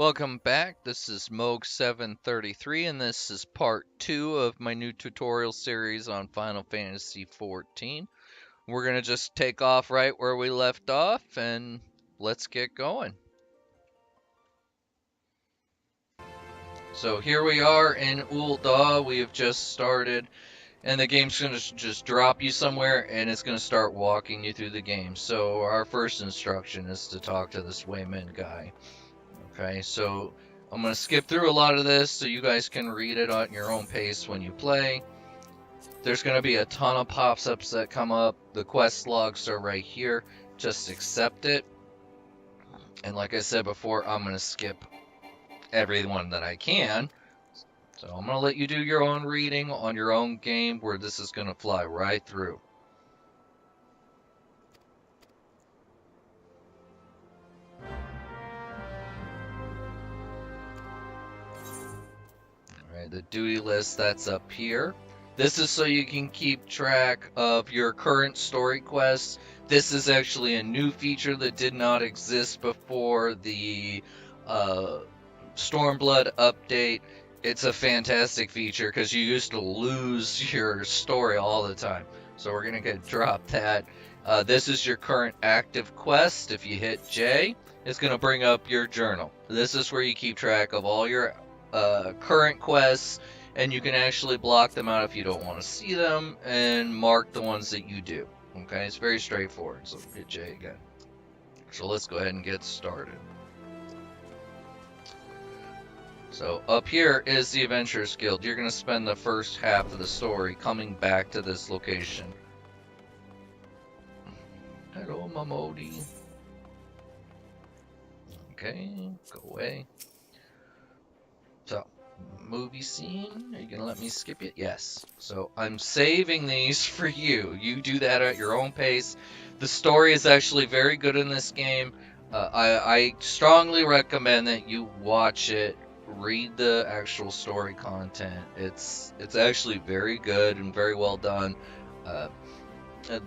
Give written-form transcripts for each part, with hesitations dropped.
Welcome back. This is Moog733, and this is part 2 of my new tutorial series on Final Fantasy XIV. We're going to just take off right where we left off, and let's get going. So here we are in Ul'Dah. We have just started, and the game's going to just drop you somewhere, and it's going to start walking you through the game. So our first instruction is to talk to this Wayman guy. Okay, so I'm going to skip through a lot of this so you guys can read it at your own pace when you play. There's going to be a ton of pop-ups that come up. The quest logs are right here. Just accept it. And like I said before, I'm going to skip everyone that I can. So I'm going to let you do your own reading on your own game where this is going to fly right through. The duty list that's up here. This is so you can keep track of your current story quests. This is actually a new feature that did not exist before the Stormblood update. It's a fantastic feature because you used to lose your story all the time. So we're going to drop that. This is your current active quest. If you hit J, it's going to bring up your journal. This is where you keep track of all your current quests, and you can actually block them out if you don't want to see them and mark the ones that you do. Okay, it's very straightforward. So hit J again. So let's go ahead and get started. So up here is the Adventurers Guild. You're going to spend the first half of the story coming back to this location. Hello, Mamodi. Okay, go away. So, movie scene, are you gonna let me skip it? Yes. So I'm saving these for you. You do that at your own pace. The story is actually very good in this game. I strongly recommend that you watch it, read the actual story content. It's actually very good and very well done.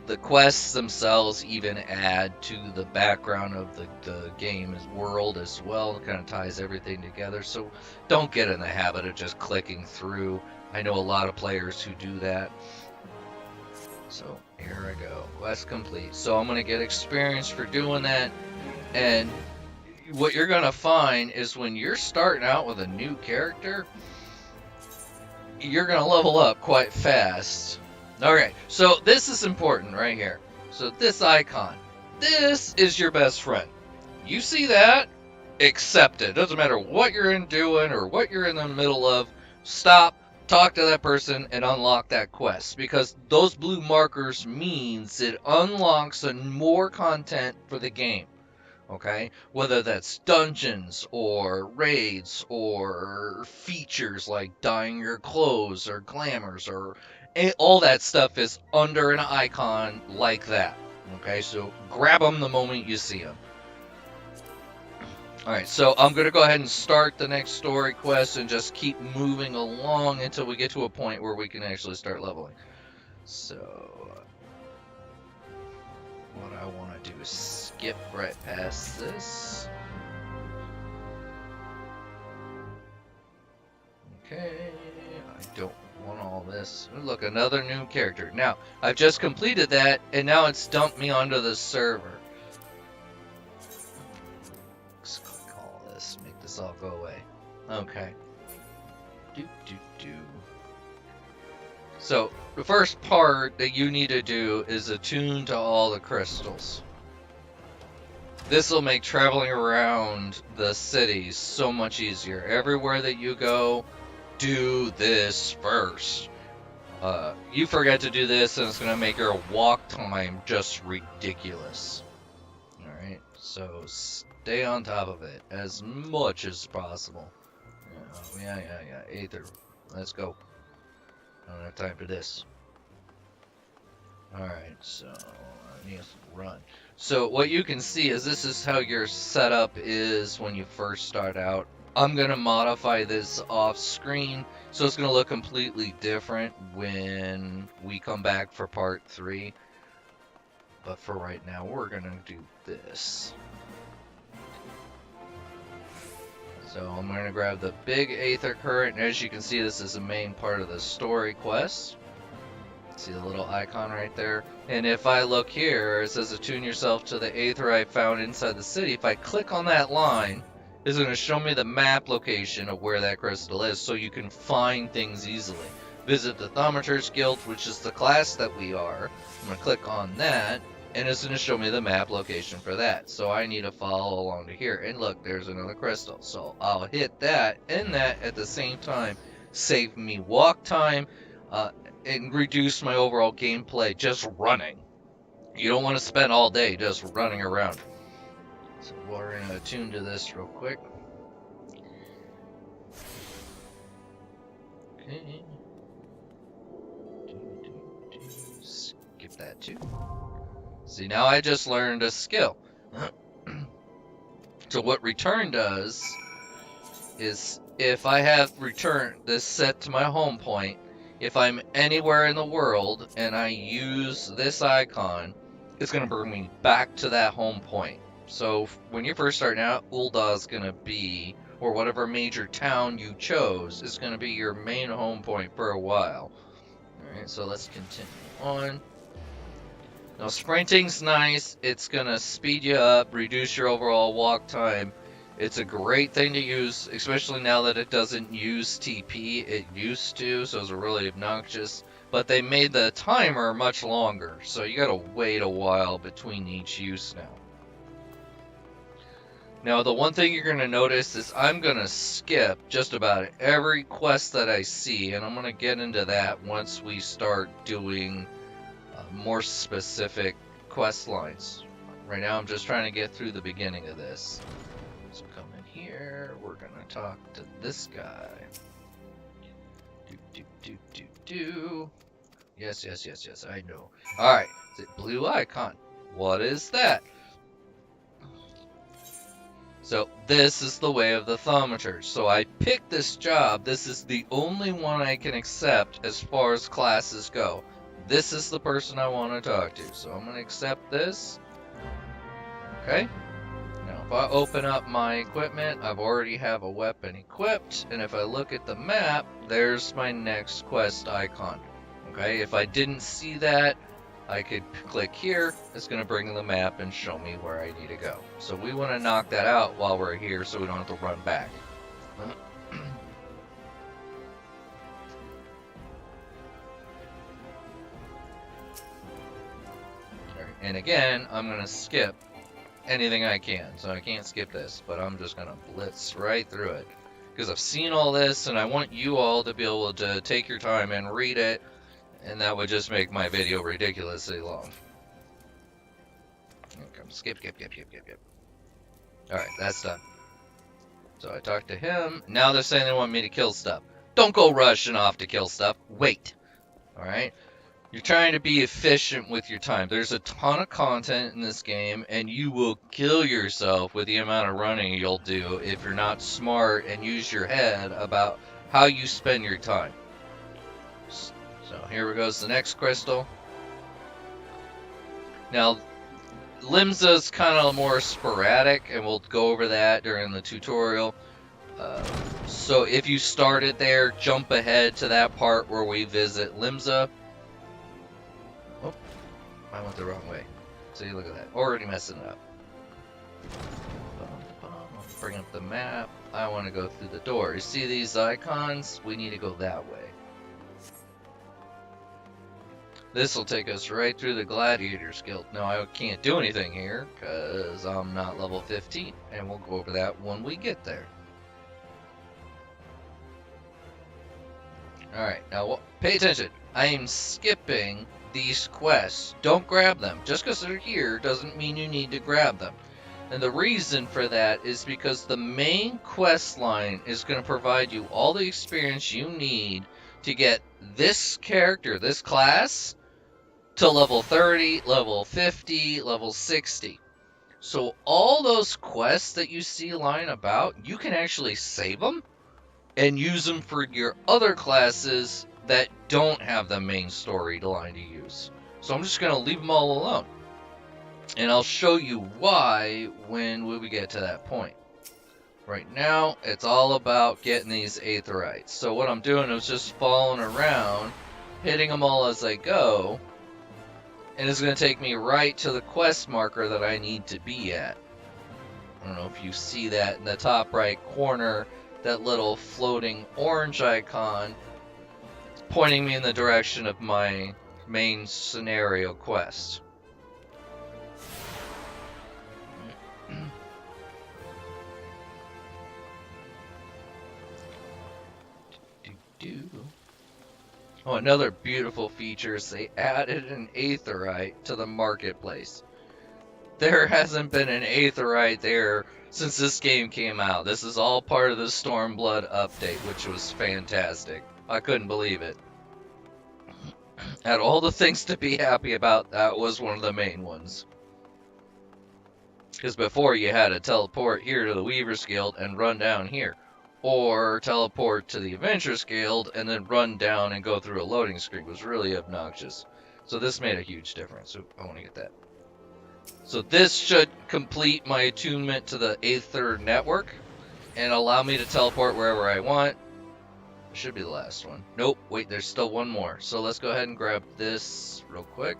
The quests themselves even add to the background of the game's world as well. It kind of ties everything together. So don't get in the habit of just clicking through. I know a lot of players who do that. So here I go. Quest complete. So I'm going to get experience for doing that. And what you're going to find is when you're starting out with a new character, you're going to level up quite fast. Alright, so this is important right here. So this icon, this is your best friend. You see that? Accept it. Doesn't matter what you're doing or what you're in the middle of. Stop, talk to that person, and unlock that quest. Because those blue markers means it unlocks more content for the game. Okay? Whether that's dungeons or raids or features like dyeing your clothes or glamours or all that stuff is under an icon like that. Okay, so grab them the moment you see them. Alright, so I'm going to go ahead and start the next story quest and just keep moving along until we get to a point where we can actually start leveling. So, what I want to do is skip right past this. Okay, I don't want all this. Look, another new character. Now, I've just completed that, and now it's dumped me onto the server. Let's click all this, make this all go away. Okay. So, the first part that you need to do is attune to all the crystals. This will make traveling around the city so much easier. Everywhere that you go, do this first. You forget to do this and it's going to make your walk time just ridiculous. Alright, so stay on top of it as much as possible. Yeah. Aether, let's go. I don't have time for this. Alright, so I need to run. So what you can see is this is how your setup is when you first start out. I'm going to modify this off screen, so it's going to look completely different when we come back for part 3. But for right now, we're going to do this. So I'm going to grab the big Aether Current, and as you can see, this is the main part of the story quest. See the little icon right there? And if I look here, it says attune yourself to the Aetheryte found inside the city. If I click on that line, it's going to show me the map location of where that crystal is, so you can find things easily. Visit the Thaumaturge Guild, which is the class that we are. I'm going to click on that, and it's going to show me the map location for that. So I need to follow along to here. And look, there's another crystal. So I'll hit that and that at the same time. Save me walk time, and reduce my overall gameplay just running. You don't want to spend all day just running around. So we're going to attune to this real quick. Okay. Skip that too. See, now I just learned a skill. So what return does is if I have return this set to my home point, if I'm anywhere in the world and I use this icon, it's going to bring me back to that home point. So when you're first starting out, Ul'Dah is going to be, or whatever major town you chose, is going to be your main home point for a while. Alright, so let's continue on. Now sprinting's nice. It's going to speed you up, reduce your overall walk time. It's a great thing to use, especially now that it doesn't use TP. It used to, so it's really obnoxious. But they made the timer much longer, so you gotta wait a while between each use now. Now, the one thing you're gonna notice is I'm gonna skip just about every quest that I see, and I'm gonna get into that once we start doing more specific quest lines. Right now, I'm just trying to get through the beginning of this. So come in here, we're gonna talk to this guy. Yes, I know. Alright, the blue icon. What is that? So this is the way of the Thaumaturge. So I picked this job. This is the only one I can accept as far as classes go. This is the person I want to talk to. So I'm going to accept this. Okay. Now if I open up my equipment, I've already have a weapon equipped. And if I look at the map, there's my next quest icon. Okay, if I didn't see that, I could click here. It's going to bring the map and show me where I need to go. So we want to knock that out while we're here so we don't have to run back. And again, I'm going to skip anything I can. So I can't skip this, but I'm just going to blitz right through it. Because I've seen all this, and I want you all to be able to take your time and read it. And that would just make my video ridiculously long. Skip. Alright, that's done. So I talked to him. Now they're saying they want me to kill stuff. Don't go rushing off to kill stuff. Wait. Alright? You're trying to be efficient with your time. There's a ton of content in this game, and you will kill yourself with the amount of running you'll do if you're not smart and use your head about how you spend your time. So here goes the next crystal. Now, Limsa's kind of more sporadic, and we'll go over that during the tutorial. So if you started there, jump ahead to that part where we visit Limsa. Oh, I went the wrong way. See, look at that. Already messing it up. Bring up the map. I want to go through the door. You see these icons? We need to go that way. This will take us right through the Gladiators Guild. Now, I can't do anything here because I'm not level 15, and we'll go over that when we get there. Alright, now pay attention. I am skipping these quests. Don't grab them. Just because they're here doesn't mean you need to grab them. And the reason for that is because the main quest line is going to provide you all the experience you need to get this character, this class, to level 30, level 50, level 60. So all those quests that you see lying about, you can actually save them and use them for your other classes that don't have the main storyline to use. So I'm just going to leave them all alone. And I'll show you why when we get to that point. Right now, it's all about getting these Aetherytes. So what I'm doing is just following around, hitting them all as I go, and it's going to take me right to the quest marker that I need to be at. I don't know if you see that in the top right corner, that little floating orange icon pointing me in the direction of my main scenario quest. Oh, another beautiful feature is they added an Aetheryte to the marketplace. There hasn't been an Aetheryte there since this game came out. This is all part of the Stormblood update, which was fantastic. I couldn't believe it. Out of all the things to be happy about, that was one of the main ones. Because before you had to teleport here to the Weavers Guild and run down here. Or teleport to the Adventurers Guild and then run down and go through a loading screen. It was really obnoxious. So this made a huge difference. So I want to get that. So this should complete my attunement to the Aether network and allow me to teleport wherever I want. It should be the last one. Nope, wait, there's still one more. So let's go ahead and grab this real quick.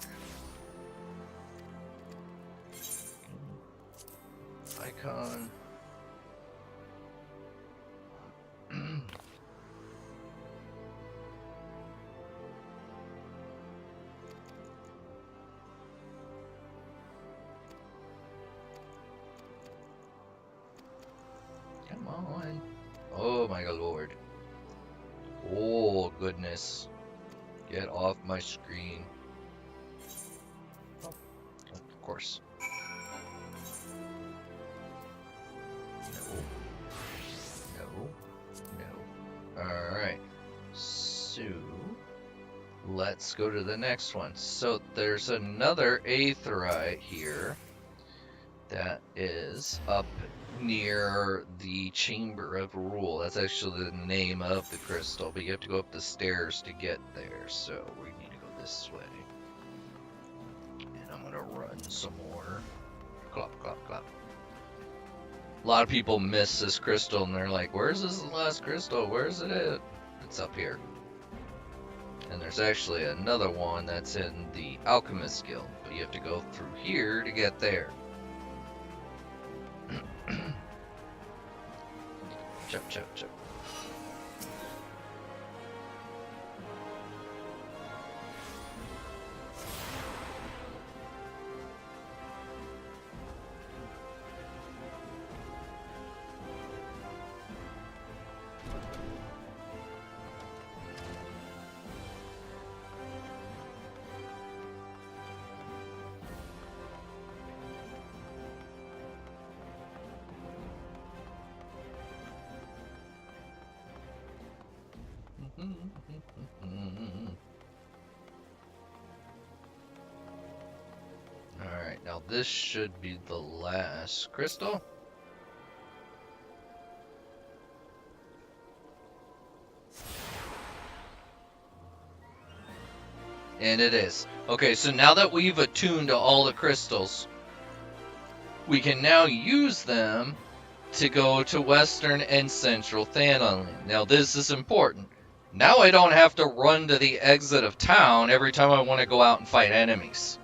Icon. Come on. Oh my lord. Oh goodness. Get off my screen. Oh, of course. No. Alright. So let's go to the next one. So there's another Aetheryte here that is up near the Chamber of Rule. That's actually the name of the crystal, but you have to go up the stairs to get there. So we need to go this way. And I'm gonna run some more. Clop, clop, clop. A lot of people miss this crystal and they're like, where's this last crystal? Where's it at? It's up here. And there's actually another one that's in the Alchemists Guild, but you have to go through here to get there. Chop, chop, chop. Alright, now this should be the last crystal. And it is. Okay, so now that we've attuned to all the crystals, we can now use them to go to Western and Central Thanalan. Now this is important. Now I don't have to run to the exit of town every time I want to go out and fight enemies.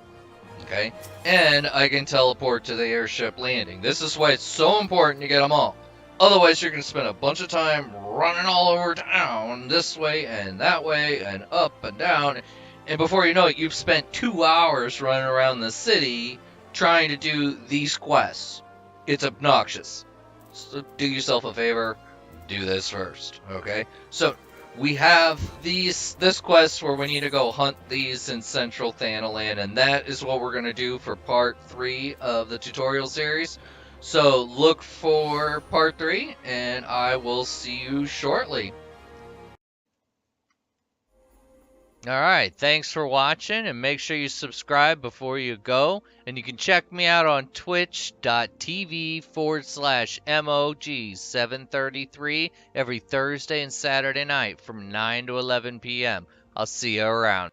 Okay? And I can teleport to the airship landing. This is why it's so important to get them all. Otherwise you're going to spend a bunch of time running all over town, this way and that way and up and down. And before you know it, you've spent 2 hours running around the city trying to do these quests. It's obnoxious. So do yourself a favor, do this first, okay? So we have this quest where we need to go hunt these in Central Thanalan, and that is what we're going to do for part 3 of the tutorial series. So look for part 3, and I will see you shortly. Alright, thanks for watching, and make sure you subscribe before you go. And you can check me out on twitch.tv/MOG733 every Thursday and Saturday night from 9 to 11 p.m. I'll see you around.